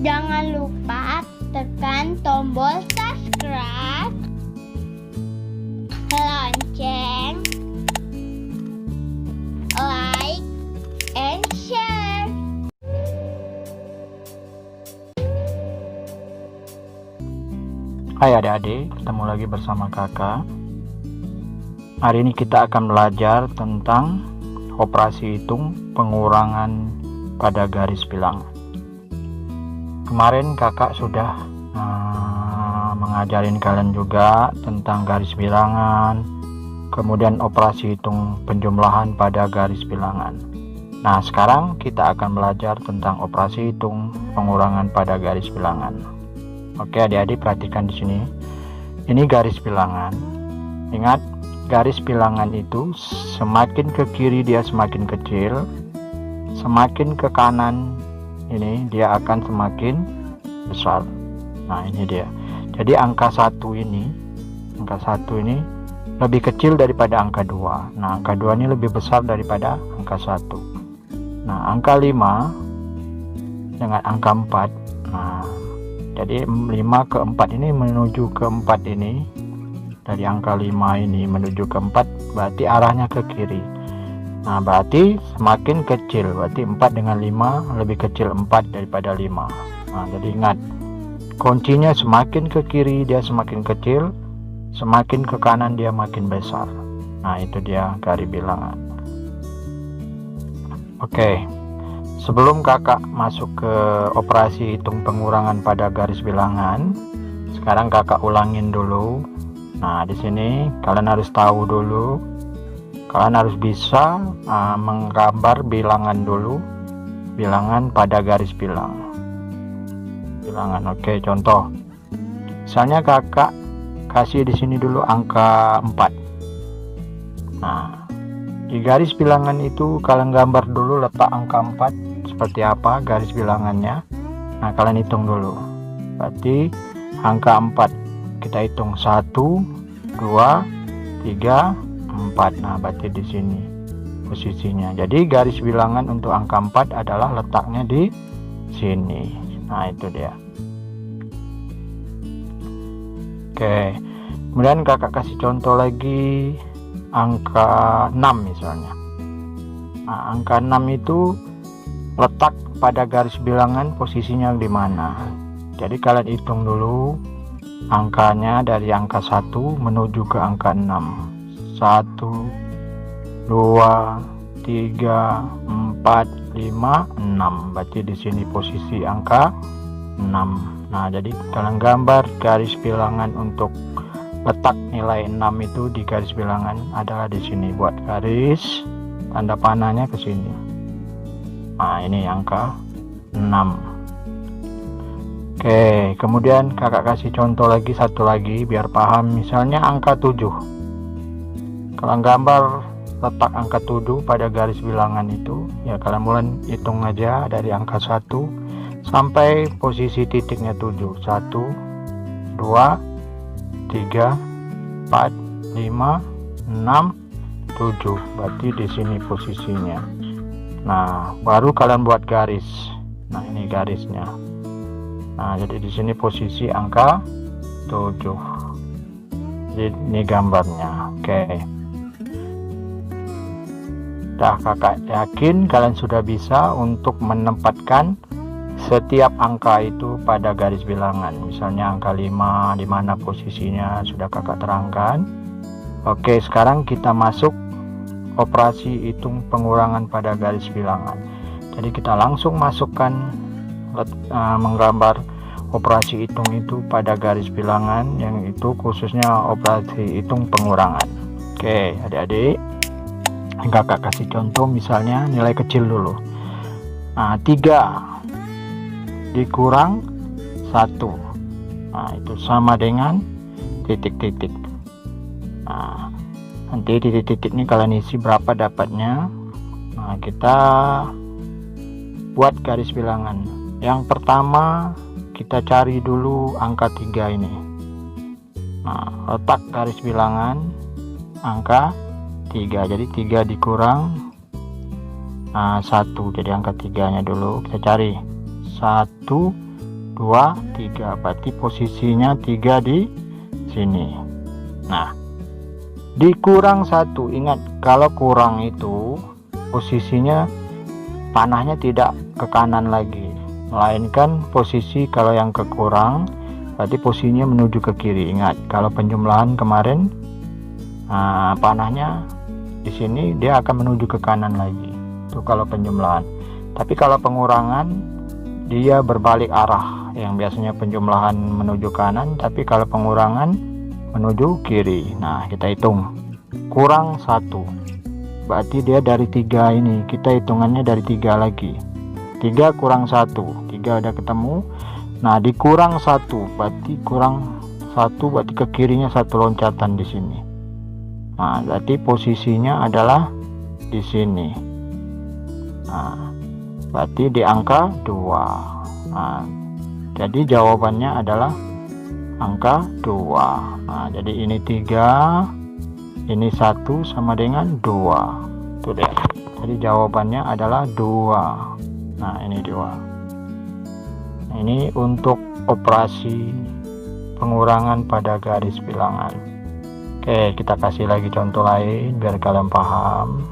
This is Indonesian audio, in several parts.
Jangan lupa tekan tombol subscribe, lonceng, like, and share. Hai adik-adik, ketemu lagi bersama kakak. Hari ini kita akan belajar tentang operasi hitung pengurangan pada garis bilangan. Kemarin kakak sudah mengajarin kalian juga tentang garis bilangan, kemudian operasi hitung penjumlahan pada garis bilangan. Nah, sekarang kita akan belajar tentang operasi hitung pengurangan pada garis bilangan. Oke, adik-adik perhatikan di sini. Ini garis bilangan. Ingat, garis bilangan itu semakin ke kiri dia semakin kecil, semakin ke kanan ini dia akan semakin besar. Nah, ini dia. Jadi angka 1 ini lebih kecil daripada angka 2. Nah, angka 2 ini lebih besar daripada angka 1. Nah, angka 5 dengan angka 4. Nah, jadi 5 ke 4 ini menuju ke 4 ini. Dari angka 5 ini menuju ke 4 berarti arahnya ke kiri. Nah, berarti semakin kecil, berarti 4 dengan 5 lebih kecil 4 daripada 5. Nah, jadi ingat, kuncinya semakin ke kiri dia semakin kecil, semakin ke kanan dia makin besar. Nah, itu dia garis bilangan. Oke, sebelum kakak masuk ke operasi hitung pengurangan pada garis bilangan, sekarang kakak ulangin dulu. Nah, di sini kalian harus tahu dulu, kalian harus bisa menggambar bilangan dulu, bilangan pada garis bilangan. Oke, contoh. Misalnya kakak kasih di sini dulu angka 4. Nah, di garis bilangan itu kalian gambar dulu letak angka 4 seperti apa garis bilangannya. Nah, kalian hitung dulu. Berarti angka 4 kita hitung 1, 2, 3, 4. Nah, berarti di sini posisinya. Jadi garis bilangan untuk angka 4 adalah letaknya di sini. Nah, itu dia. Oke. Kemudian kakak kasih contoh lagi angka 6 misalnya. Nah, angka 6 itu letak pada garis bilangan posisinya di mana? Jadi kalian hitung dulu angkanya dari angka 1 menuju ke angka 6. 1, 2, 3, 4, 5, 6. Berarti di sini posisi angka 6. Nah, jadi kalian gambar garis bilangan untuk letak nilai 6 itu di garis bilangan adalah di sini. Buat garis tanda panahnya ke sini. Nah, ini angka 6. Oke, kemudian kakak kasih contoh lagi, satu lagi biar paham. Misalnya angka 7. Kalau gambar letak angka 7 pada garis bilangan itu, ya kalian mulai hitung aja dari angka 1 sampai posisi titiknya 7. 1, 2, 3, 4, 5, 6, 7. Berarti di sini posisinya. Nah, baru kalian buat garis. Nah, ini garisnya. Nah, jadi di sini posisi angka 7. Jadi ini gambarnya. Oke. Dah, kakak yakin kalian sudah bisa untuk menempatkan setiap angka itu pada garis bilangan. Misalnya angka 5 di mana posisinya sudah kakak terangkan. Oke, sekarang kita masuk operasi hitung pengurangan pada garis bilangan. Jadi kita langsung masukkan menggambar operasi hitung itu pada garis bilangan, yang itu khususnya operasi hitung pengurangan. Oke, adik-adik, kakak kasih contoh misalnya nilai kecil dulu. Nah, 3 dikurang 1. Nah, itu sama dengan titik-titik. Nah, nanti titik-titik ini kalian isi berapa dapatnya. Nah, kita buat garis bilangan. Yang pertama kita cari dulu angka 3 ini. Nah, letak garis bilangan angka 3. Jadi 3 dikurang 1, jadi angka 3 nya dulu kita cari. 1, 2, 3. Berarti posisinya 3 di sini. Nah, dikurang 1. Ingat, kalau kurang itu posisinya panahnya tidak ke kanan lagi, melainkan posisi kalau yang kekurang berarti posisinya menuju ke kiri. Ingat, kalau penjumlahan kemarin panahnya di sini dia akan menuju ke kanan lagi. Itu kalau penjumlahan. Tapi kalau pengurangan dia berbalik arah. Yang biasanya penjumlahan menuju kanan, tapi kalau pengurangan menuju kiri. Nah, kita hitung. Kurang 1. Berarti dia dari 3 ini. Kita hitungannya dari 3 lagi. 3 kurang 1. 3 udah ketemu. Nah, dikurang 1. Berarti kurang 1, berarti ke kirinya 1 loncatan di sini. Nah, berarti posisinya adalah di sini. Nah, berarti di angka 2. Nah, jadi jawabannya adalah angka 2. Nah, jadi ini 3, ini 1 sama dengan 2. Tuh deh. Jadi jawabannya adalah 2. Nah, ini 2. Ini untuk operasi pengurangan pada garis bilangan. Oke, kita kasih lagi contoh lain biar kalian paham.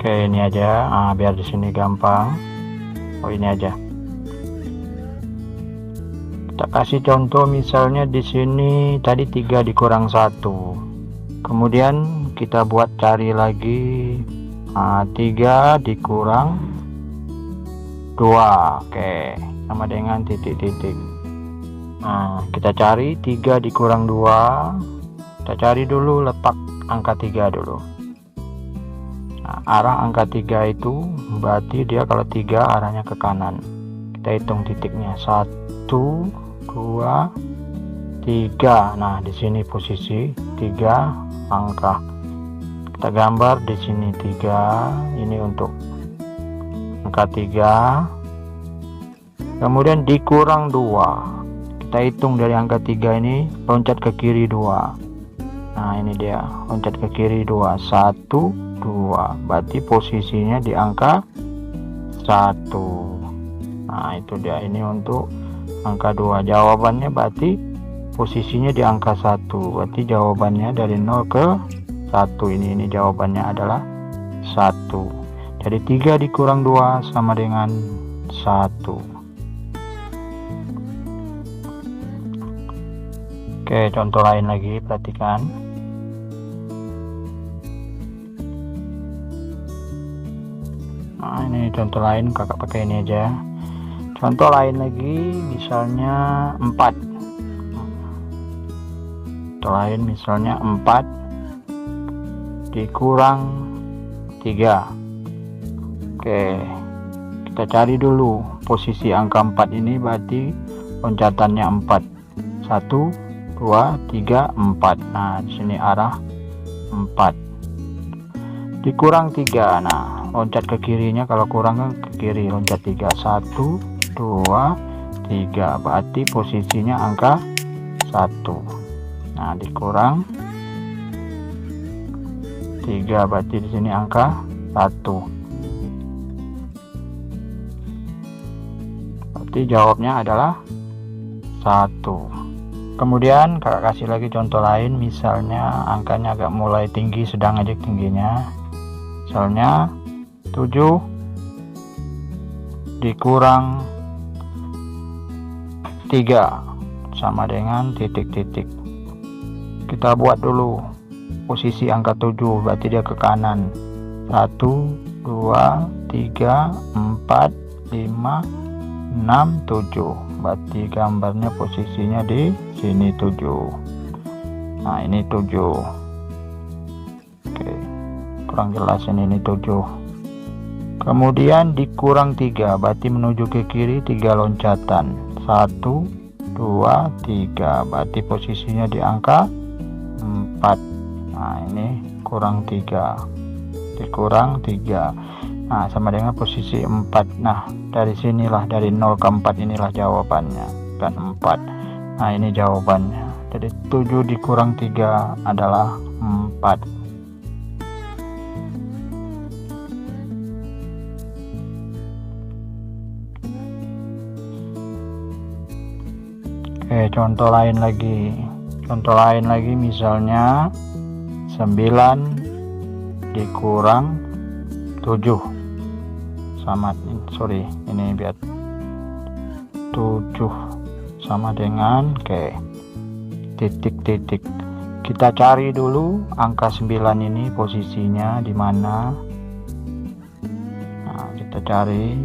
Oke, ini aja. Biar di sini gampang. Ini aja. Kita kasih contoh misalnya di sini tadi 3 dikurang 1. Kemudian kita buat cari lagi 3 dikurang 2. Oke, sama dengan titik-titik. Nah, kita cari 3 dikurang 2. Kita cari dulu letak angka 3 dulu. Nah, arah angka 3 itu berarti dia kalau 3 arahnya ke kanan. Kita hitung titiknya 1, 2, 3. Nah, di sini posisi 3 angka. Kita gambar di sini 3. Ini untuk angka 3. Kemudian dikurang 2. Kita hitung dari angka 3 ini loncat ke kiri 2. Nah, ini dia loncat ke kiri 2. 1, 2. Berarti posisinya di angka 1. Nah, itu dia. Ini untuk angka 2. Jawabannya berarti posisinya di angka 1. Berarti jawabannya dari 0 ke 1. Ini jawabannya adalah 1. Jadi 3 dikurang 2 sama dengan 1. Oke, contoh lain lagi, perhatikan. Nah, ini contoh lain, kakak pakai ini aja. Contoh lain lagi, misalnya 4. Contoh lain misalnya 4 dikurang 3. Oke, kita cari dulu posisi angka 4 ini, berarti loncatannya 4. 1, 2, 3, 4. Nah, di sini arah 4. Dikurang 3. Nah, loncat ke kirinya, kalau kurang ke kiri loncat 3. 1, 2, 3. Berarti posisinya angka 1. Nah, dikurang 3, berarti di sini angka 1. Berarti jawabnya adalah 1. Kemudian kakak kasih lagi contoh lain, misalnya angkanya agak mulai tinggi, sedang aja tingginya. Misalnya 7 dikurang 3 sama dengan titik-titik. Kita buat dulu posisi angka 7, berarti dia ke kanan. 1, 2, 3, 4, 5, 6, 7. Berarti gambarnya posisinya di sini 7. Nah, ini 7. Oke, kurang jelas ini 7. Kemudian dikurang 3, berarti menuju ke kiri 3 loncatan. 1, 2, 3. Berarti posisinya di angka 4. Nah, ini kurang 3. Dikurang 3. Nah, sama dengan posisi 4. Nah, dari sinilah, dari 0 ke 4 inilah jawabannya, dan 4. Nah, ini jawabannya. Jadi 7 dikurang 3 adalah 4. Oke, contoh lain lagi misalnya 9 dikurang 7 sama ini biar 7 sama dengan titik. Kita cari dulu angka 9 ini posisinya di mana. Nah, kita cari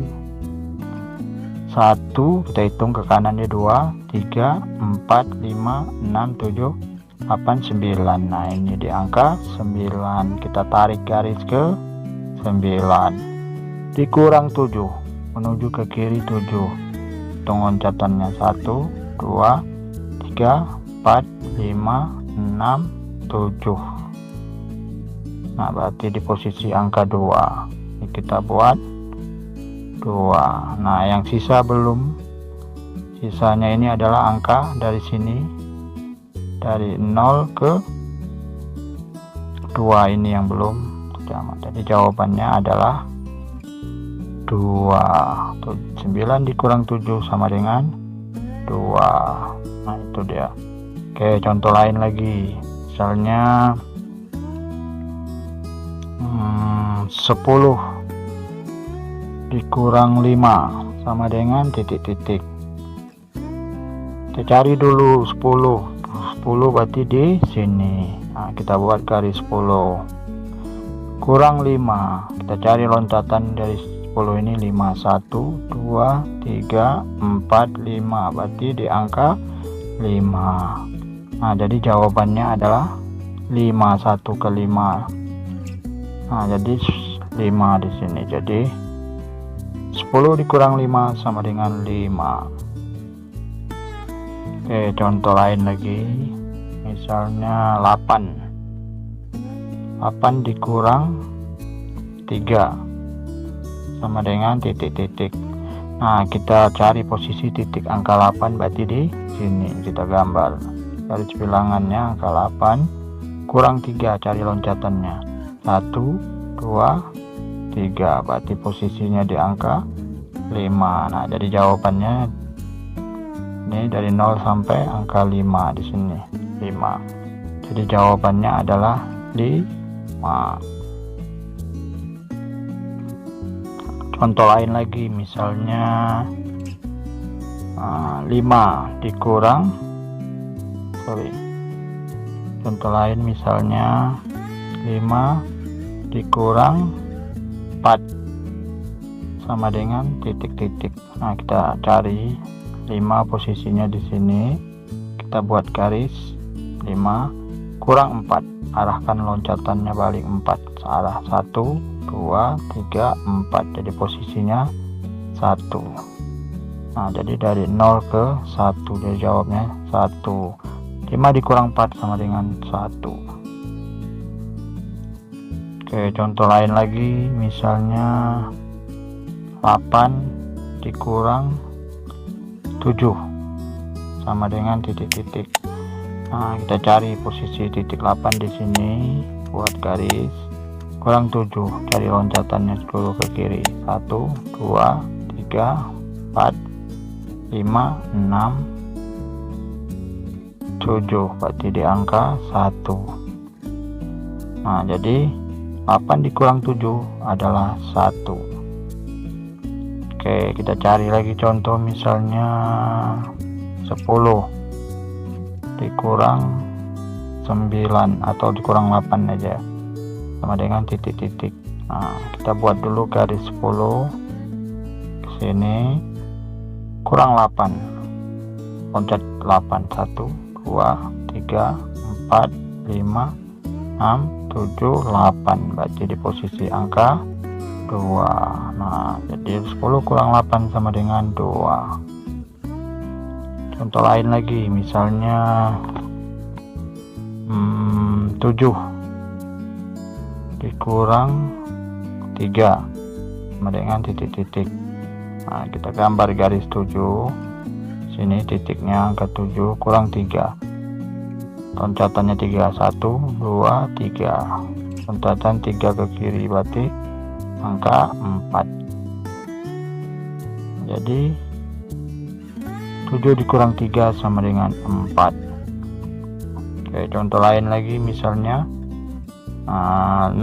1, kita hitung ke kanannya 2, 3, 4, 5, 6, 7, 8, 9. Nah, ini di angka 9. Kita tarik garis ke 9 dikurang 7 menuju ke kiri 7. Hitung loncatannya 1, 2, 3, 4, 5, 6, 7. Nah, berarti di posisi angka 2. Ini kita buat 2. Nah, yang sisanya ini adalah angka dari sini, dari 0 ke 2 ini yang belum sama. Jadi jawabannya adalah 2. 9 dikurang 7 sama dengan 2. Nah, itu dia. Oke, contoh lain lagi. Misalnya 10 dikurang 5 sama dengan titik-titik. Kita cari dulu 10 berarti di sini. Nah, kita buat garis 10 kurang 5. Kita cari loncatan dari 10 ini 5, 1, 2, 3, 4, 5, berarti di angka 5. Nah, jadi jawabannya adalah 5, 1 ke 5. Nah, jadi 5 di sini. Jadi 10 dikurang 5 sama dengan 5. Oke, contoh lain lagi. Misalnya 8 dikurang 3 sama dengan titik-titik. Nah, kita cari posisi titik angka 8 berarti di sini. Kita gambar garis bilangannya angka 8 kurang 3, cari loncatannya 1, 2, 3, berarti posisinya di angka 5. Nah, jadi jawabannya ini dari 0 sampai angka 5 di sini 5. Jadi jawabannya adalah 5. Contoh lain lagi misalnya 5 dikurang contoh lain misalnya 5 dikurang 4 sama dengan titik-titik. Nah, kita cari 5 posisinya di sini. Kita buat garis 5 kurang 4. Arahkan loncatannya balik 4 arah 1, 2, 3, 4. Jadi posisinya 1. Nah, jadi dari 0 ke 1. Jadi jawabnya 1. 5 dikurang 4 sama dengan 1. Oke, contoh lain lagi misalnya 8 dikurang 7 sama dengan titik-titik. Nah, kita cari posisi titik 8 di sini, buat garis kurang 7, cari loncatannya dulu ke kiri 1, 2, 3, 4, 5, 6, 7, berarti di angka 1. Nah, jadi 8 dikurang 7 adalah 1. Oke, kita cari lagi contoh misalnya 10 dikurang 9 atau dikurang 8 aja sama dengan titik-titik. Nah, kita buat dulu garis 10 ke sini kurang 8, loncat 8, 1, 2, 3, 4, 5, 6, 7, 8, berarti di posisi angka 2. Nah, jadi 10 kurang 8 sama dengan 2. Contoh lain lagi misalnya 7 dikurang 3 sama dengan titik-titik. Nah, kita gambar garis 7. Sini titiknya angka 7 kurang 3. loncatannya 3, 1, 2, 3, loncatan 3 ke kiri, berarti angka 4. Jadi 7 dikurang 3 sama dengan 4. Oke, contoh lain lagi, misalnya 6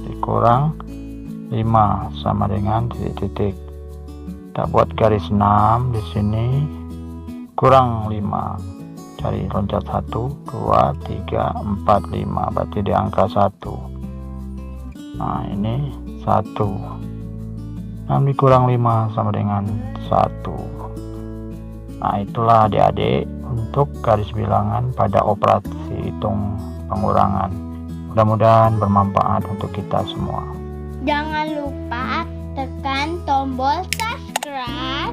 dikurang 5 sama dengan titik-titik. Kita buat garis 6 di sini, kurang 5, cari loncat 1, 2, 3, 4, 5, berarti di angka 1. Nah, ini 1. 6 dikurang 5 sama dengan 1. Nah, itulah adik-adik untuk garis bilangan pada operasi hitung pengurangan. Mudah-mudahan bermanfaat untuk kita semua. Jangan lupa tekan tombol subscribe